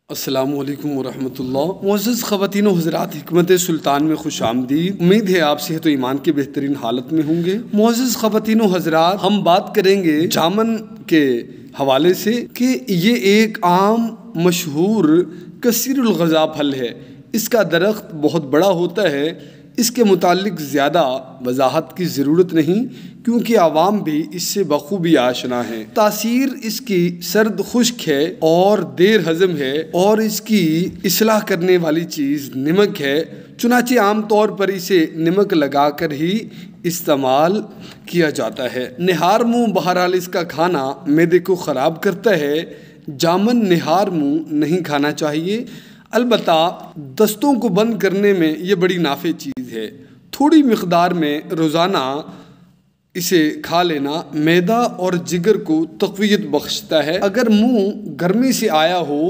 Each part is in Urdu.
السلام علیکم ورحمۃ اللہ۔ معزز خواتین و حضرات، حکمت سلطان میں خوش آمدید۔ امید ہے آپ صحت و ایمان کے بہترین حالت میں ہوں گے۔ معزز خواتین و حضرات، ہم بات کریں گے جامن کے حوالے سے کہ یہ ایک عام مشہور کثیر الغذا پھل ہے۔ اس کا درخت بہت بڑا ہوتا ہے۔ اس کے متعلق زیادہ وضاحت کی ضرورت نہیں کیونکہ عوام بھی اس سے بخوبی آشنا ہے۔ تاثیر اس کی سرد خشک ہے اور دیر ہضم ہے، اور اس کی اصلاح کرنے والی چیز نمک ہے۔ چنانچہ عام طور پر اسے نمک لگا کر ہی استعمال کیا جاتا ہے۔ نہار منہ بہرحال اس کا کھانا معدے کو خراب کرتا ہے۔ جامن نہار منہ نہیں کھانا چاہیے، البتہ دستوں کو بند کرنے میں یہ بڑی نافع چیز ہے۔ تھوڑی مقدار میں روزانہ اسے کھا لینا معدہ اور جگر کو تقویت بخشتا ہے۔ اگر منہ گرمی سے آیا ہو،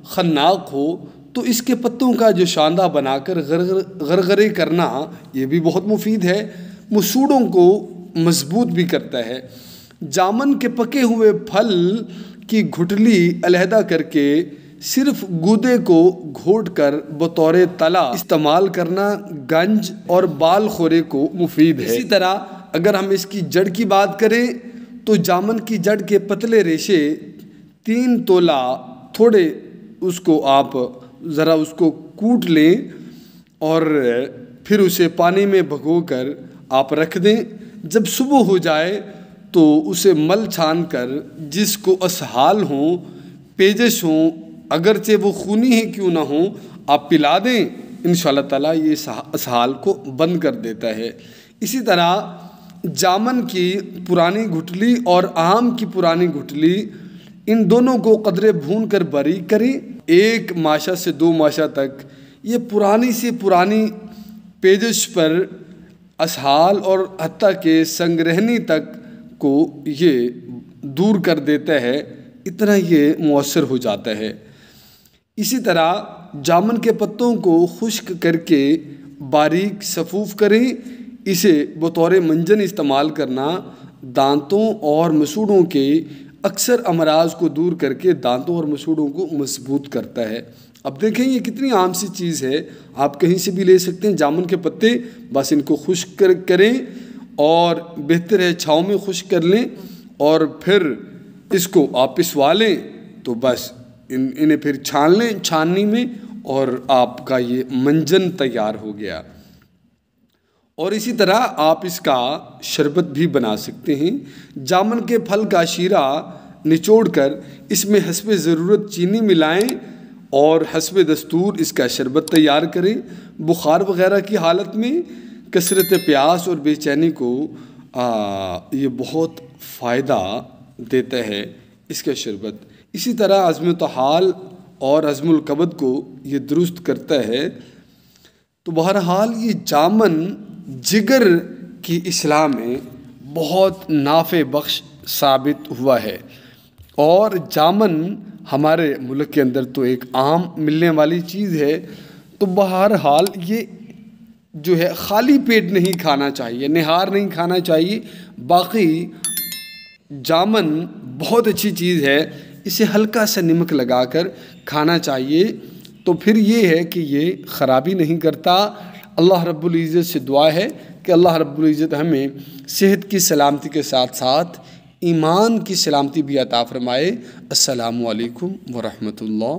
خناق ہو، تو اس کے پتوں کا جو شاندہ بنا کر غرغرے کرنا یہ بھی بہت مفید ہے۔ مسوڑوں کو مضبوط بھی کرتا ہے۔ جامن کے پکے ہوئے پھل کی گھٹلی علیحدہ کر کے صرف گودے کو گھوٹ کر بطور تلا استعمال کرنا گنج اور بال خورے کو مفید ہے۔ اسی طرح اگر ہم اس کی جڑ کی بات کریں تو جامن کی جڑ کے پتلے ریشے 3 تولہ تھوڑے اس کو آپ ذرا اس کو کوٹ لیں اور پھر اسے پانی میں بھگو کر آپ رکھ دیں۔ جب صبح ہو جائے تو اسے مل چھان کر جس کو اسہال ہوں، پیجش ہوں، اگرچہ وہ خونی ہی کیوں نہ ہوں، آپ پلا دیں، انشاءاللہ تعالیٰ یہ اسہال کو بند کر دیتا ہے۔ اسی طرح جامن کی پرانی گھٹلی اور آم کی پرانی گھٹلی، ان دونوں کو قدرے بھون کر باریک کریں۔ 1 ماشا سے 2 ماشا تک یہ پرانی سے پرانی پیجش پر اسہال اور حتیٰ کہ سنگ رہنی تک کو یہ دور کر دیتا ہے، اتنا یہ مؤثر ہو جاتا ہے۔ اسی طرح جامن کے پتوں کو خشک کر کے باریک صفوف کریں۔ اسے بطور منجن استعمال کرنا دانتوں اور مسوڑوں کے اکثر امراض کو دور کر کے دانتوں اور مسوڑوں کو مضبوط کرتا ہے۔ اب دیکھیں یہ کتنی عام سی چیز ہے، آپ کہیں سے بھی لے سکتے ہیں۔ جامن کے پتے بس ان کو خشک کریں اور بہتر ہے چھاؤں میں خشک کر لیں، اور پھر اس کو آپ پسوا لیں تو بس انہیں پھر چھان لیں چھاننی میں، اور آپ کا یہ منجن تیار ہو گیا۔ اور اسی طرح آپ اس کا شربت بھی بنا سکتے ہیں۔ جامن کے پھل کا شیرہ نچوڑ کر اس میں حسب ضرورت چینی ملائیں اور حسب دستور اس کا شربت تیار کریں۔ بخار وغیرہ کی حالت میں کثرت پیاس اور بے چینی کو یہ بہت فائدہ دیتا ہے اس کا شربت۔ اسی طرح عزم طحال اور عزم الکبد کو یہ درست کرتا ہے۔ تو بہرحال یہ جامن جگر کی اصلاح میں بہت نافع بخش ثابت ہوا ہے، اور جامن ہمارے ملک کے اندر تو ایک عام ملنے والی چیز ہے۔ تو بہرحال یہ جو ہے خالی پیٹ نہیں کھانا چاہیے، نہار نہیں کھانا چاہیے۔ باقی جامن بہت اچھی چیز ہے، اسے ہلکا سا نمک لگا کر کھانا چاہیے، تو پھر یہ ہے کہ یہ خرابی نہیں کرتا۔ اللہ رب العزت سے دعا ہے کہ اللہ رب العزت ہمیں صحت کی سلامتی کے ساتھ ساتھ ایمان کی سلامتی بھی عطا فرمائے۔ السلام علیکم ورحمۃ اللہ۔